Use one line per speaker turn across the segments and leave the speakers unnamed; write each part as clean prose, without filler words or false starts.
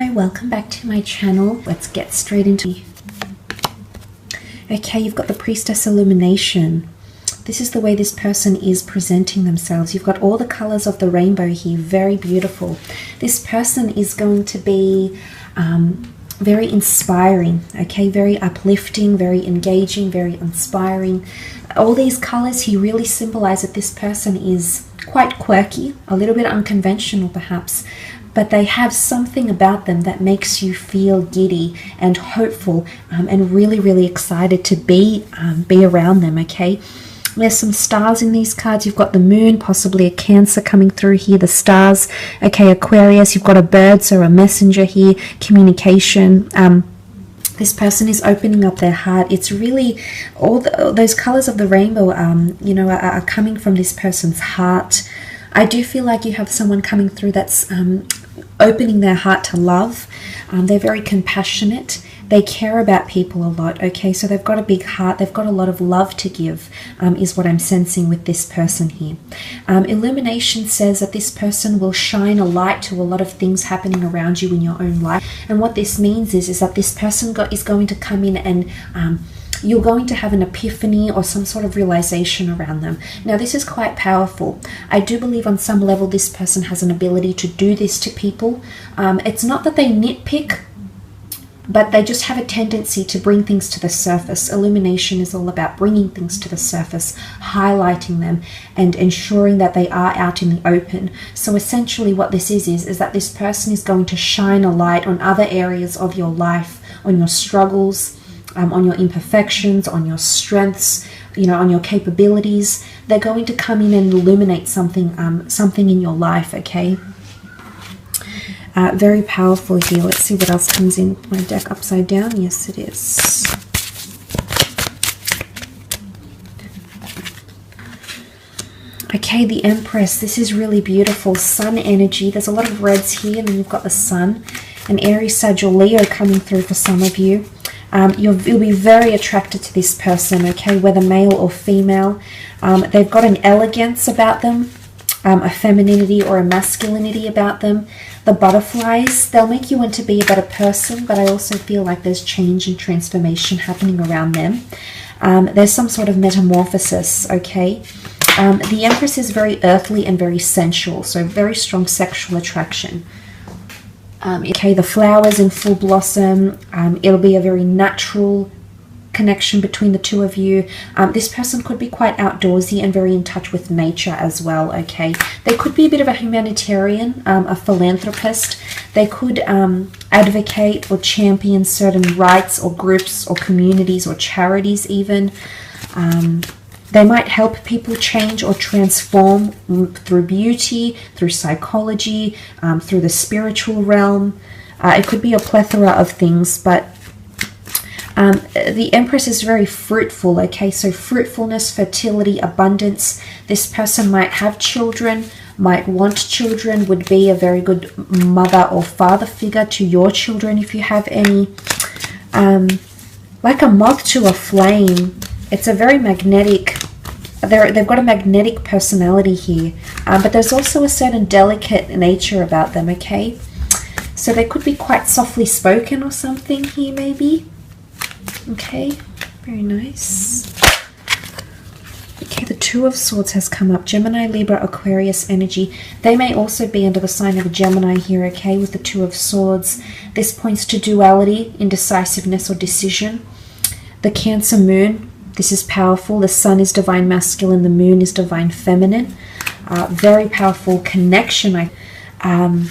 Hello, welcome back to my channel. Let's get straight into it. Okay, you've got the Priestess Illumination. This is the way this person is presenting themselves. You've got all the colors of the rainbow here, very beautiful. This person is going to be very inspiring, okay, very uplifting, very engaging, very inspiring. All these colors here really symbolize that this person is quite quirky, a little bit unconventional perhaps, but they have something about them that makes you feel giddy and hopeful and really excited to be around them, okay? There's some stars in these cards. You've got the moon, possibly a Cancer coming through here, the stars, okay, Aquarius, you've got a bird, so a messenger here, communication. This person is opening up their heart. It's really all those colors of the rainbow, you know, are coming from this person's heart. I do feel like you have someone coming through that's opening their heart to love. They're very compassionate. They care about people a lot, okay? So they've got a big heart. They've got a lot of love to give, is what I'm sensing with this person here. Illumination says that this person will shine a light to a lot of things happening around you in your own life. And what this means is that this person is going to come in and you're going to have an epiphany or some sort of realization around them. Now, this is quite powerful. I do believe on some level this person has an ability to do this to people. It's not that they nitpick, but they just have a tendency to bring things to the surface. Illumination is all about bringing things to the surface, highlighting them, and ensuring that they are out in the open. So essentially what this is that this person is going to shine a light on other areas of your life, on your struggles, on your imperfections, on your strengths, you know, on your capabilities. They're going to come in and illuminate something, something in your life, okay? Very powerful here. Let's see what else comes in. My deck upside down. Yes, it is. Okay, the Empress. This is really beautiful. Sun energy. There's a lot of reds here, and then you've got the Sun. An Aries, Sag, or Leo coming through for some of you. You'll be very attracted to this person, okay, whether male or female. They've got an elegance about them, a femininity or a masculinity about them. The butterflies, they'll make you want to be a better person, but I also feel like there's change and transformation happening around them. There's some sort of metamorphosis, okay? The Empress is very earthly and very sensual, so very strong sexual attraction. Okay, the flowers in full blossom, it'll be a very natural connection between the two of you. This person could be quite outdoorsy and very in touch with nature as well, okay? They could be a bit of a humanitarian, a philanthropist. They could advocate or champion certain rights or groups or communities or charities even. They might help people change or transform through beauty, through psychology, through the spiritual realm. It could be a plethora of things, but the Empress is very fruitful, okay? So fruitfulness, fertility, abundance. This person might have children, might want children, would be a very good mother or father figure to your children if you have any. Like a moth to a flame. It's a very magnetic, they've got a magnetic personality here, but there's also a certain delicate nature about them, okay? So they could be quite softly spoken or something here maybe. Okay, very nice. Okay, the Two of Swords has come up. Gemini, Libra, Aquarius energy. They may also be under the sign of a Gemini here, okay, with the Two of Swords. This points to duality, indecisiveness, or decision. The Cancer moon. This is powerful. The Sun is divine masculine. The Moon is divine feminine. Very powerful connection. But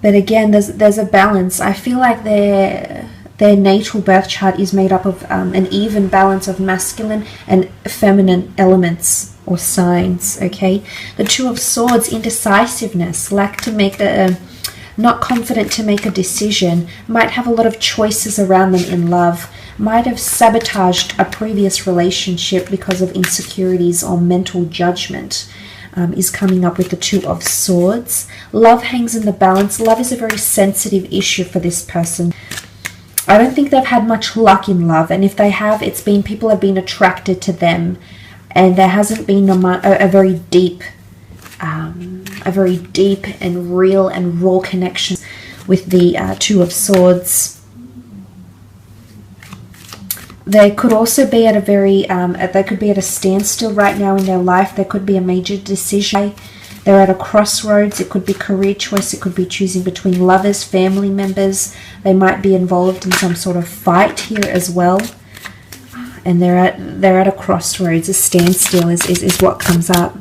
again, there's a balance. I feel like their natal birth chart is made up of an even balance of masculine and feminine elements or signs. Okay, the Two of Swords, indecisiveness, lack to make not confident to make a decision, might have a lot of choices around them in love. Might have sabotaged a previous relationship because of insecurities or mental judgment, is coming up with the Two of Swords. Love hangs in the balance. Love is a very sensitive issue for this person. I don't think they've had much luck in love, and if they have, it's been people have been attracted to them, and there hasn't been a very deep a very deep and real and raw connection with the Two of Swords. They could also be at a very, they could be at a standstill right now in their life. There could be a major decision. They're at a crossroads. It could be career choice. It could be choosing between lovers, family members. They might be involved in some sort of fight here as well. And they're at a crossroads. A standstill is what comes up.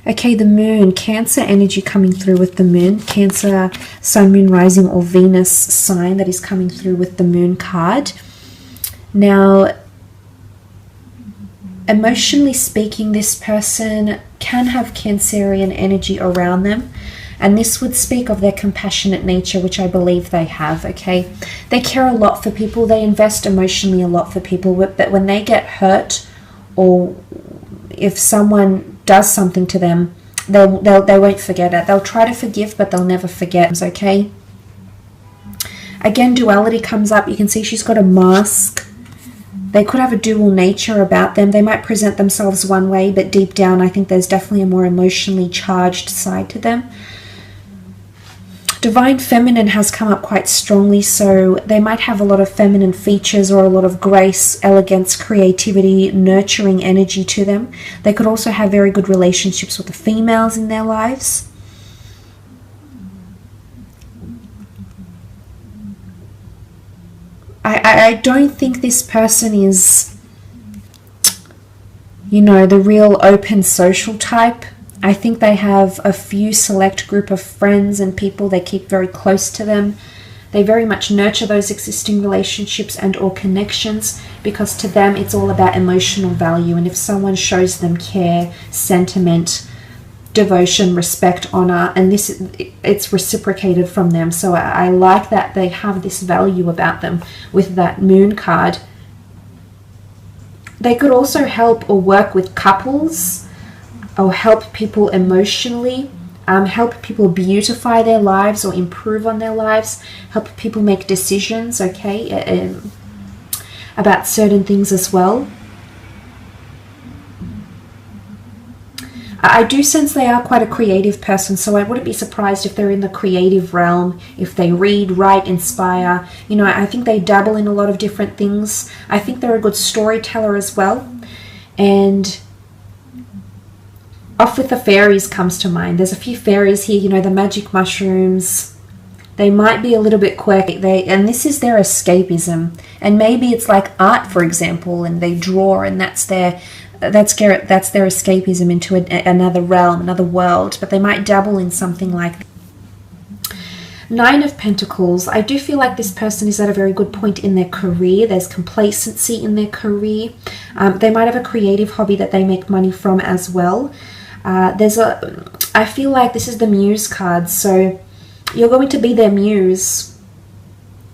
Okay, the moon, Cancer energy coming through with the moon. Cancer, sun, moon, rising, or Venus sign that is coming through with the moon card. Now, emotionally speaking, this person can have Cancerian energy around them. And this would speak of their compassionate nature, which I believe they have, okay? They care a lot for people. They invest emotionally a lot for people. But when they get hurt, or if someone does something to them, they won't forget it. They'll try to forgive, but they'll never forget, okay? Again, duality comes up. You can see she's got a mask. They could have a dual nature about them. They might present themselves one way, but deep down, I think there's definitely a more emotionally charged side to them. Divine Feminine has come up quite strongly, so they might have a lot of feminine features or a lot of grace, elegance, creativity, nurturing energy to them. They could also have very good relationships with the females in their lives. I don't think this person is, you know, the real open social type. I think they have a few select group of friends and people they keep very close to them. They very much nurture those existing relationships and or connections, because to them it's all about emotional value. And if someone shows them care, sentiment, devotion, respect, honor, and it's reciprocated from them. So I like that they have this value about them with that moon card. They could also help or work with couples, or help people emotionally, help people beautify their lives or improve on their lives, help people make decisions, okay, about certain things as well. I do sense they are quite a creative person, so I wouldn't be surprised if they're in the creative realm, if they read, write, inspire. You know, I think they dabble in a lot of different things. I think they're a good storyteller as well. And off with the fairies comes to mind. There's a few fairies here, you know, the magic mushrooms. They might be a little bit quirky. And this is their escapism. And maybe it's like art, for example, and they draw, and that's their escapism into another realm, another world. But they might dabble in something like that. Nine of Pentacles. I do feel like this person is at a very good point in their career. There's complacency in their career. They might have a creative hobby that they make money from as well. I feel like this is the Muse card, so you're going to be their muse.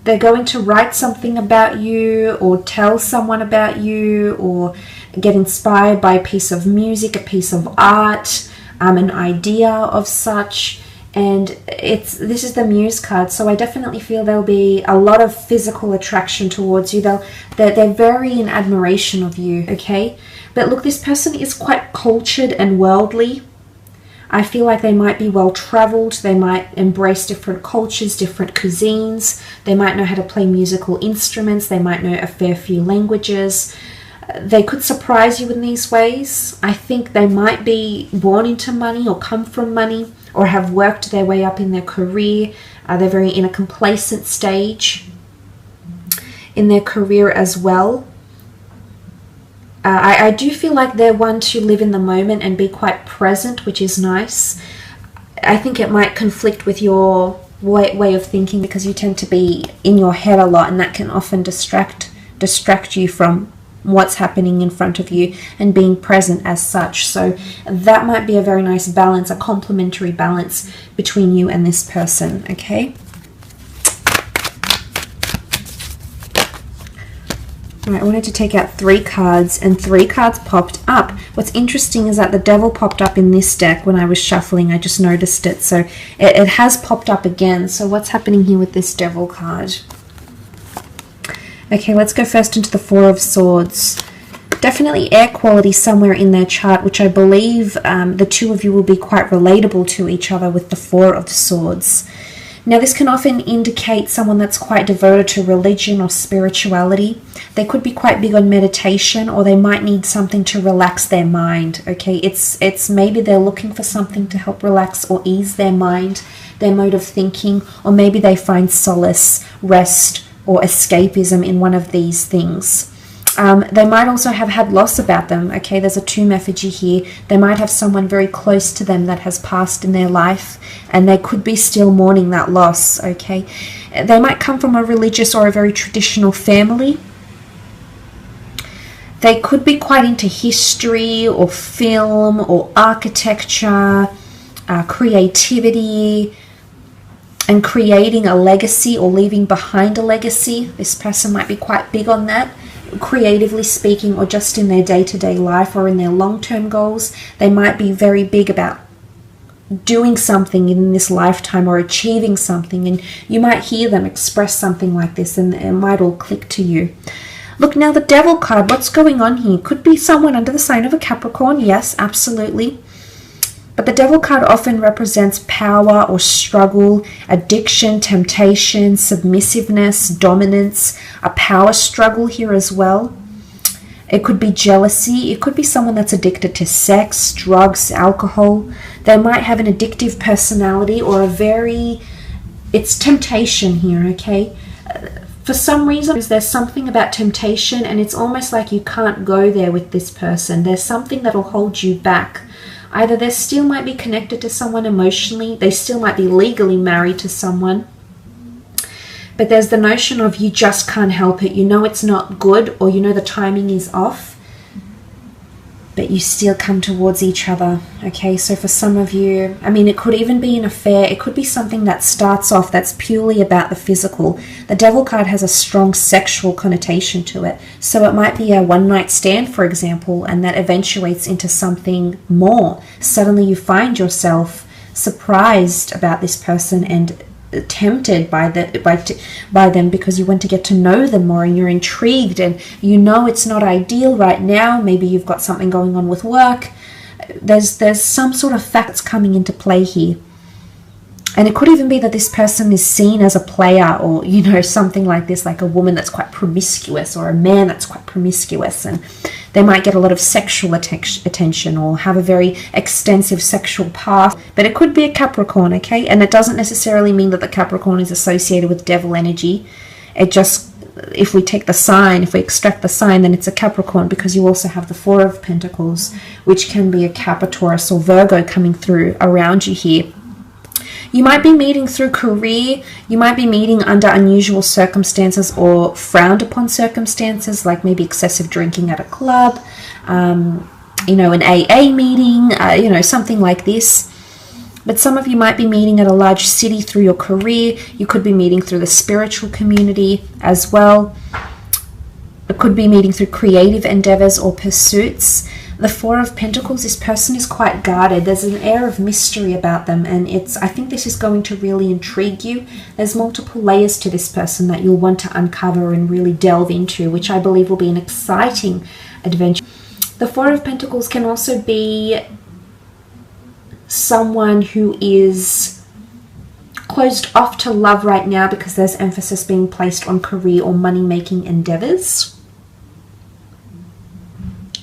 They're going to write something about you, or tell someone about you, or get inspired by a piece of music, a piece of art, an idea of such. And this is the Muse card, so I definitely feel there'll be a lot of physical attraction towards you. They're very in admiration of you, okay? But look, this person is quite cultured and worldly. I feel like they might be well-traveled. They might embrace different cultures, different cuisines. They might know how to play musical instruments. They might know a fair few languages. They could surprise you in these ways. I think they might be born into money, or come from money, or have worked their way up in their career. They're very in a complacent stage in their career as well. I do feel like they're one to live in the moment and be quite present, which is nice. I think it might conflict with your way of thinking, because you tend to be in your head a lot, and that can often distract you from what's happening in front of you and being present as such. So that might be a very nice balance, a complementary balance between you and this person, okay? Right, I wanted to take out 3 cards, and 3 cards popped up. What's interesting is that the Devil popped up in this deck when I was shuffling. I just noticed it. So it has popped up again. So what's happening here with this Devil card? Okay, let's go first into the 4 of Swords. Definitely air quality somewhere in their chart, which I believe the two of you will be quite relatable to each other with the Four of Swords. Now, this can often indicate someone that's quite devoted to religion or spirituality. They could be quite big on meditation, or they might need something to relax their mind, okay? It's maybe they're looking for something to help relax or ease their mind, their mode of thinking, or maybe they find solace, rest, or escapism in one of these things. They might also have had loss about them, okay? There's a tomb effigy here. They might have someone very close to them that has passed in their life, and they could be still mourning that loss, okay? They might come from a religious or a very traditional family. They could be quite into history or film or architecture, creativity, and creating a legacy or leaving behind a legacy. This person might be quite big on that, creatively speaking, or just in their day-to-day life or in their long-term goals. They might be very big about doing something in this lifetime or achieving something, and you might hear them express something like this and it might all click to you. Look, now the Devil card, what's going on here? Could be someone under the sign of a Capricorn, yes, absolutely. But the Devil card often represents power or struggle, addiction, temptation, submissiveness, dominance, a power struggle here as well. It could be jealousy. It could be someone that's addicted to sex, drugs, alcohol. They might have an addictive personality or it's temptation here, okay? For some reason, there's something about temptation, and it's almost like you can't go there with this person. There's something that'll hold you back. Either they still might be connected to someone emotionally, they still might be legally married to someone, but there's the notion of you just can't help it. You know it's not good, or you know the timing is off, but you still come towards each other, okay? So for some of you, I mean, it could even be an affair. It could be something that starts off that's purely about the physical. The Devil card has a strong sexual connotation to it. So it might be a one-night stand, for example, and that eventuates into something more. Suddenly you find yourself surprised about this person and tempted by them because you want to get to know them more, and you're intrigued, and you know it's not ideal right now. Maybe you've got something going on with work. There's some sort of facts coming into play here. And it could even be that this person is seen as a player, or, you know, something like this, like a woman that's quite promiscuous or a man that's quite promiscuous, and they might get a lot of sexual attention or have a very extensive sexual past. But it could be a Capricorn, okay? And it doesn't necessarily mean that the Capricorn is associated with devil energy. It just, if we take the sign, if we extract the sign, then it's a Capricorn, because you also have the Four of Pentacles, which can be a Capricorn or Virgo coming through around you here. You might be meeting through career. You might be meeting under unusual circumstances or frowned upon circumstances, like maybe excessive drinking at a club, you know, an AA meeting, you know, something like this. But some of you might be meeting at a large city through your career. You could be meeting through the spiritual community as well. It could be meeting through creative endeavors or pursuits. The Four of Pentacles, this person is quite guarded. There's an air of mystery about them, and I think this is going to really intrigue you. There's multiple layers to this person that you'll want to uncover and really delve into, which I believe will be an exciting adventure. The Four of Pentacles can also be someone who is closed off to love right now because there's emphasis being placed on career or money-making endeavors.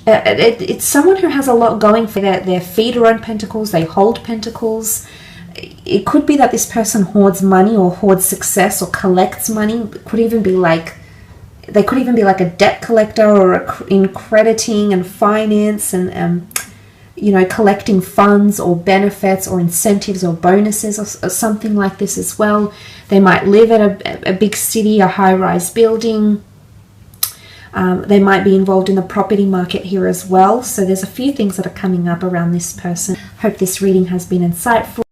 It's someone who has a lot going for their feet are on pentacles, they hold pentacles. It could be that this person hoards money or hoards success or collects money. It could even be like, they could even be like a debt collector or in crediting and finance and, you know, collecting funds or benefits or incentives or bonuses or something like this as well. They might live at a big city, a high-rise building. They might be involved in the property market here as well. So there's a few things that are coming up around this person. Hope this reading has been insightful.